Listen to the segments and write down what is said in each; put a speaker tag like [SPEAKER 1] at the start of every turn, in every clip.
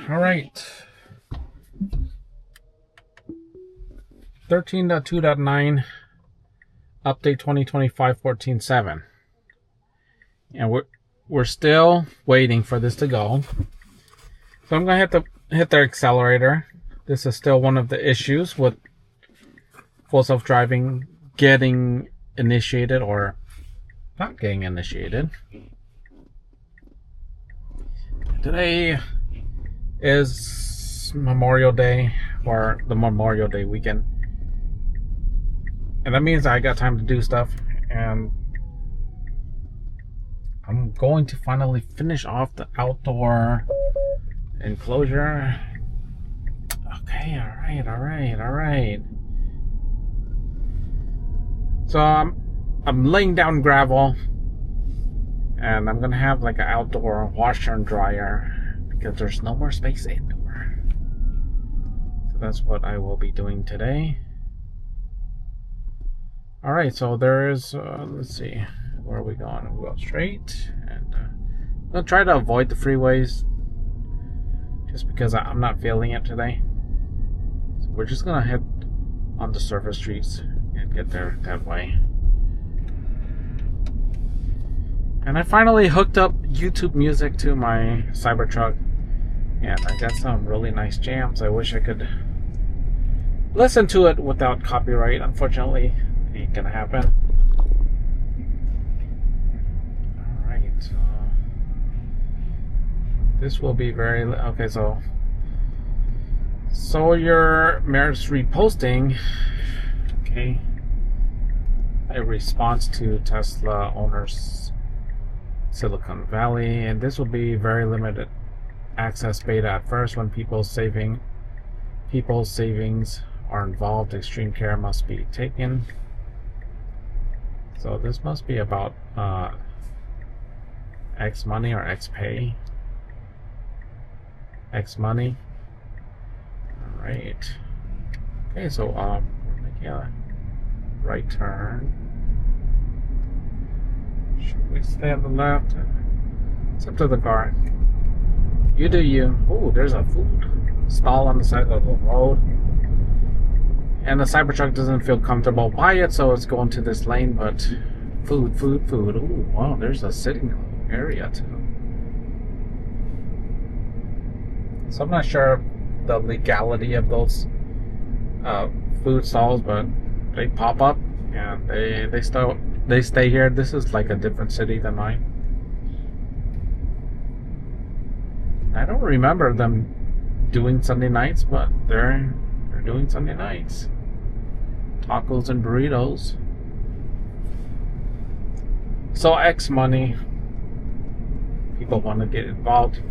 [SPEAKER 1] All right. 13.2.9 update 2025-14.7. And we're still waiting for this to go. So I'm going to hit the accelerator. This is still one of the issues with full self-driving getting initiated or not getting initiated. Today is Memorial Day, or the Memorial Day weekend. And that means I got time to do stuff, and I'm going to finally finish off the outdoor enclosure. Okay, alright. So I'm laying down gravel, and I'm gonna have like an outdoor washer and dryer because there's no more space indoor. So that's what I will be doing today. Alright, so there's, let's see, where are we going? We'll go straight, and I'm going to try to avoid the freeways just because I'm not feeling it today. So we're just going to head on the surface streets and get there that way. And I finally hooked up YouTube music to my Cybertruck, and I got some really nice jams. I wish I could listen to it without copyright. Unfortunately, ain't gonna happen. Alright, this will be very okay. So your mayor's reposting, okay, a response to Tesla owners Silicon Valley, and this will be very limited access beta at first. When people's savings are involved, extreme care must be taken. So this must be about X money or X pay. X money. Alright. Okay, so we're making a right turn. Should we stay on the left? It's up to the car. You do you. Oh, there's a food stall on the side of the road. And the Cybertruck doesn't feel comfortable by it, so it's going to this lane, but food. Oh, wow, there's a sitting area too. So I'm not sure the legality of those food stalls, but they pop up and they stay here. This is like a different city than mine. I don't remember them doing Sunday nights, but they're doing Sunday nights. Tacos and burritos. So X money. People want to get involved.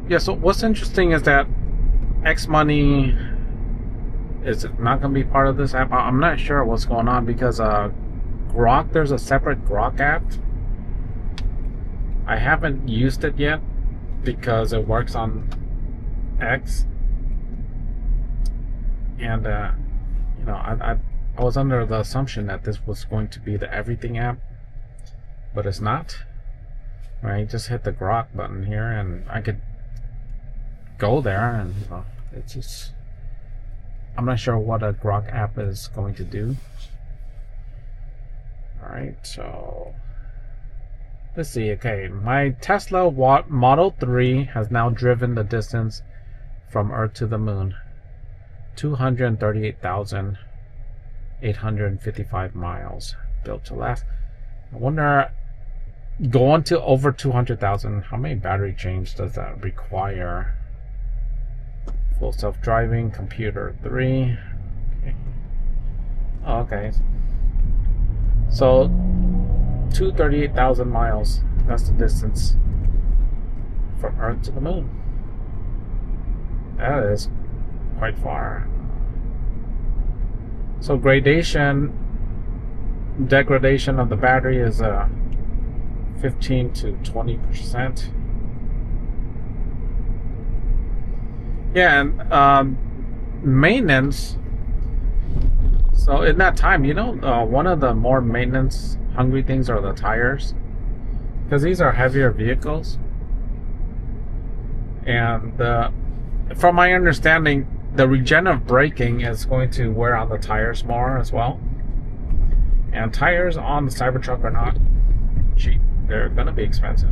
[SPEAKER 1] Yeah, so what's interesting is that X money is not going to be part of this app. I'm not sure what's going on because Grok, there's a separate Grok app. I haven't used it yet because it works on X, and you know, I was under the assumption that this was going to be the everything app, but it's not. Right, just hit the Grok button here, and I could go there, and it's just, I'm not sure what a Grok app is going to do. All right, so let's see. Okay, my Tesla Model 3 has now driven the distance from Earth to the Moon, 238,855 miles, built to last. I wonder, going to over 200,000, how many battery change does that require? Full self-driving, computer 3. Okay. Oh, okay. So 238,000 miles. That's the distance from Earth to the Moon. That is quite far. So degradation of the battery is 15 to 20%. Yeah, and maintenance. So in that time, one of the more maintenance hungry things are the tires. because these are heavier vehicles, and from my understanding, the regenerative braking is going to wear on the tires more as well. And tires on the Cybertruck are not cheap. They're going to be expensive.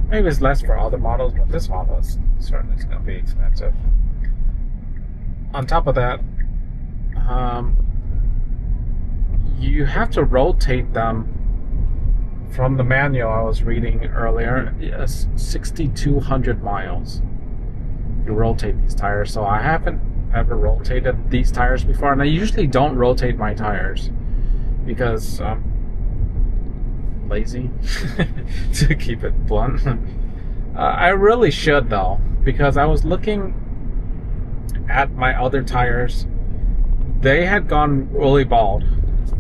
[SPEAKER 1] Maybe it's less for other models, but this model is certainly going to be expensive. On top of that, you have to rotate them from the manual I was reading earlier. 6,200 miles. You rotate these tires. So I haven't ever rotated these tires before, and I usually don't rotate my tires because I'm lazy, to keep it blunt. I really should though, because I was looking at my other tires. They had gone really bald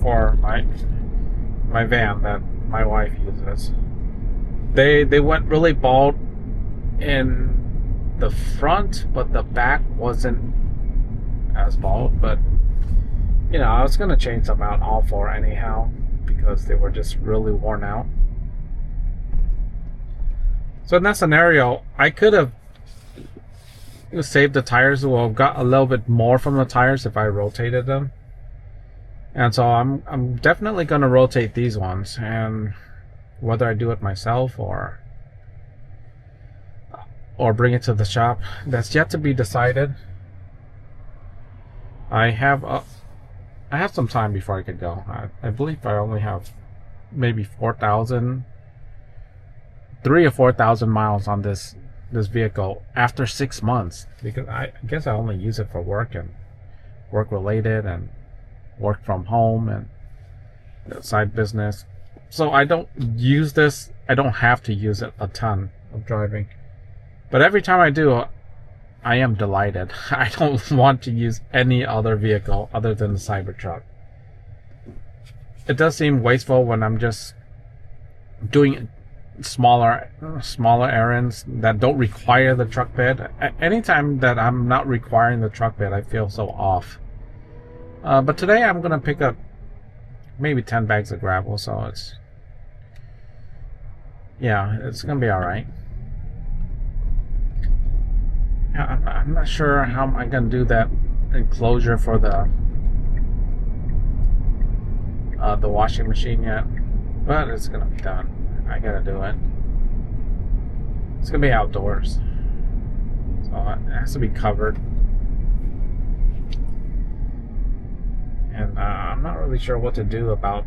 [SPEAKER 1] for my van that my wife uses. They went really bald in the front, but the back wasn't as bald. But you know, I was gonna change them out all four anyhow because they were just really worn out. So in that scenario, I could have saved the tires, or got a little bit more from the tires if I rotated them. And so I'm definitely going to rotate these ones, and whether I do it myself or bring it to the shop, that's yet to be decided. I have some time before I could go. I believe I only have maybe 3,000 or 4,000 miles on this vehicle after 6 months, because I guess I only use it for work and work related and work from home and side business. So I don't use this. I don't have to use it a ton of driving, but every time I do, I am delighted. I don't want to use any other vehicle other than the Cybertruck. It does seem wasteful when I'm just doing smaller errands that don't require the truck bed. Anytime that I'm not requiring the truck bed, I feel so off. But today I'm gonna pick up maybe 10 bags of gravel, so it's gonna be all right. I'm not sure how I'm gonna do that enclosure for the washing machine yet, but it's gonna be done. I gotta do it. It's gonna be outdoors, so it has to be covered. And I'm not really sure what to do about,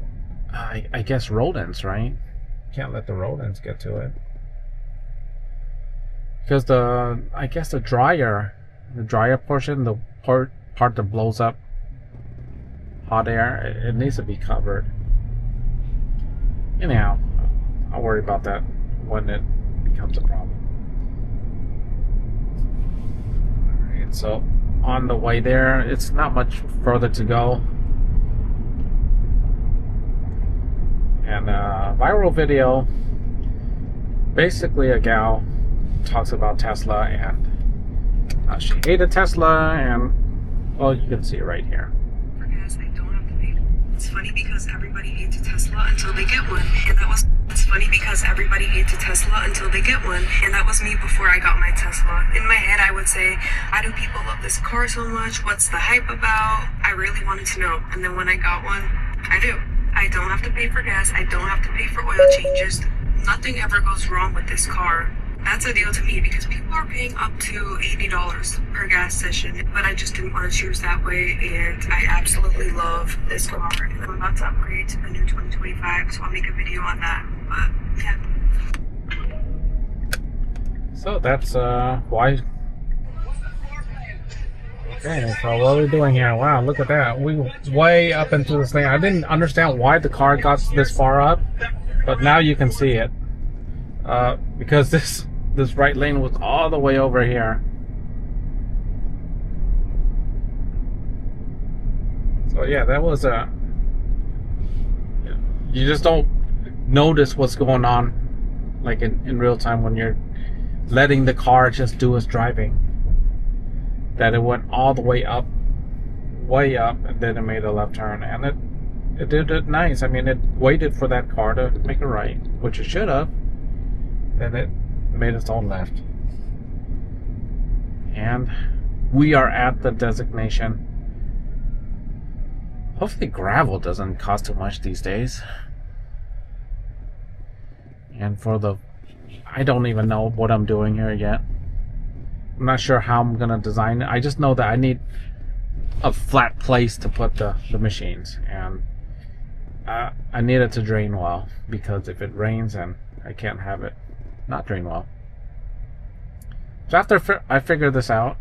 [SPEAKER 1] I guess, rodents, right? Can't let the rodents get to it. Because I guess the dryer portion, the part that blows up hot air, it needs to be covered. Anyhow, I'll worry about that when it becomes a problem. Alright, so on the way there, it's not much further to go. And a viral video, basically a gal talks about Tesla, and she hated Tesla, and well, you can see it right here.
[SPEAKER 2] For gas, I don't have to pay. It's funny because everybody hates a Tesla until they get one, and it's funny because everybody hates a Tesla until they get one, and that was me before I got my Tesla. In my head, I would say, why do people love this car so much? What's the hype about? I really wanted to know, and then when I got one, I do. I don't have to pay for gas. I don't have to pay for oil changes. Nothing ever goes wrong with this car. That's a deal to me because people are paying up to $80 per gas session, but I just didn't want to choose that way, and I absolutely love this car, and I'm about to upgrade to the new 2025, so I'll make a video on that. But yeah.
[SPEAKER 1] So that's why. Okay, so what are we doing here? Wow, look at that. We way up into this thing. I didn't understand why the car got this far up, but now you can see it. Because this right lane was all the way over here. So yeah, that was you just don't notice what's going on like in real time when you're letting the car just do its driving. That it went all the way up, and then it made a left turn, and it did it nice. I mean, it waited for that car to make a right, which it should have. Then it made its own left. And we are at the designation. Hopefully gravel doesn't cost too much these days. And for the... I don't even know what I'm doing here yet. I'm not sure how I'm gonna design it. I just know that I need a flat place to put the machines, and I need it to drain well, because if it rains, then I can't have it not drain well. So after I figure this out,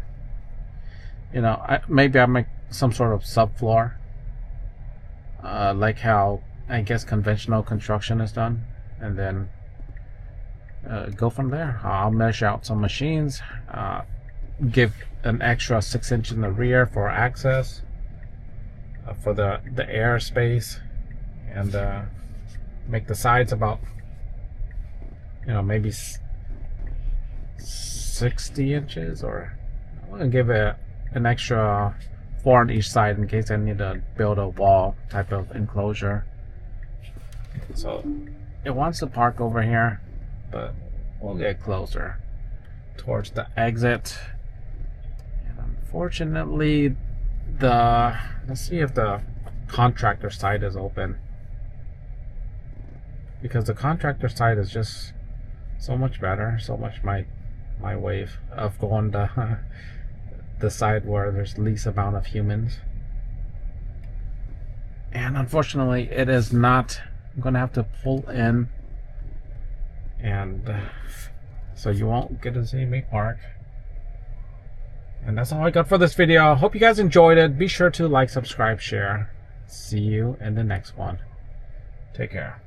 [SPEAKER 1] you know, maybe I make some sort of subfloor, like how I guess conventional construction is done, and then go from there. I'll measure out some machines, give an extra 6 inches in the rear for access, for the air space, and make the sides about, you know, maybe 60 inches, or I'm gonna give it an extra 4 on each side in case I need to build a wall type of enclosure. So it wants to park over here, but we'll get closer towards the exit. And unfortunately, let's see if the contractor side is open, because the contractor side is just so much better, so much my wave of going the side where there's least amount of humans. And unfortunately, it is not. I'm gonna have to pull in, and so you won't get to see me park. And that's all I got for this video. Hope you guys enjoyed it. Be sure to like, subscribe, share. See you in the next one. Take care.